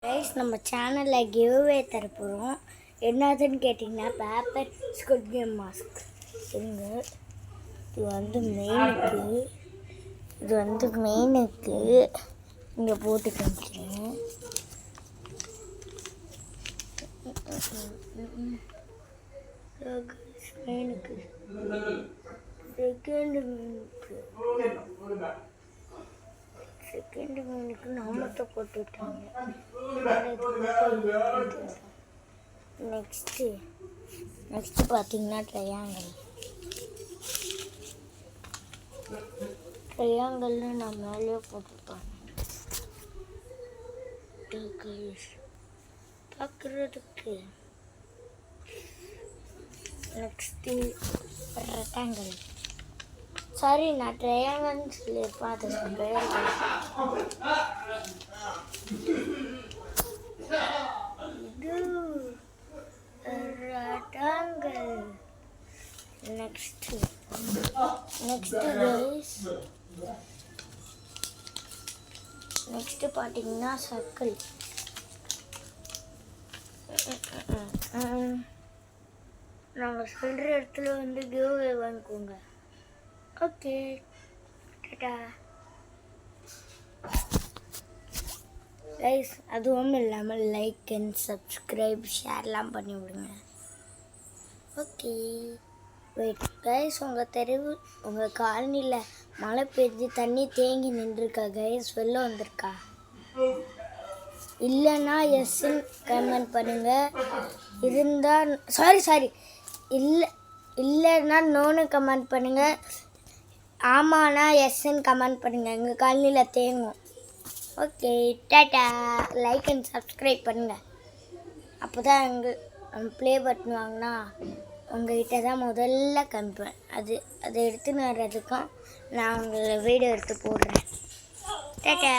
Guys நம்ம சேனலில் giveaway தரப்போகிறோம். என்னதுன்னு கேட்டிங்கன்னா பேப்பர் ஸ்குட் கேம் மாஸ்க். இங்கே இது மெயினுக்கு இங்கே போட்டு காமிக்கிறேன். மெயினுக்கு செகண்ட் மீனுக்கு நாமத்தை போட்டுவிட்டாங்க. நெக்ஸ்ட்டு பார்த்தீங்கன்னா ட்ரையாங்கல்னு நான் மேலேயே போட்டுருப்பேன் பார்க்குறதுக்கு. Next rectangle. சாரி, நான் ட்ரையாங்கல்னு சொல்லியிருப்பேன், அது இது ரெக்டாங்கிள். நெக்ஸ்ட்டு கைஸ், நெக்ஸ்ட்டு பார்த்தீங்கன்னா சர்க்கிள். நாங்கள் சொல்கிற இடத்துல கிவ்அவே வாங்கிக்கோங்க. Okay, Tata guys. அதுவும் இல்லாமல் லைக் அண்ட் சப்ஸ்கிரைப் ஷேர்லாம் பண்ணி விடுங்க. ஓகே வெயிட் கைஸ், உங்கள் காலனியில் மழை பெய்ஞ்சு தண்ணி தேங்கி நின்றுருக்கா கைஸ்? வெள்ளம் வந்திருக்கா? இல்லைன்னா எஸ்ன்னு கமெண்ட் பண்ணுங்கள். இருந்தால் சாரி இல்லைன்னா நோன்னு கமெண்ட் பண்ணுங்கள். ஆமாண்ணா எஸ்ன்னு கமெண்ட் பண்ணுங்கள். எங்கள் காலனியில் தேங்கும். Okay tata. Like and subscribe பண்ணுங்கள். அப்போ தான் ப்ளே பட்டன் வாங்கினா உங்கள்கிட்ட தான் முதல்ல காமிப்பேன். அதை எடுத்துன்னு வர்றதுக்கும் நான் உங்களை வீடியோ எடுத்து போடுறேன். டாட்டா.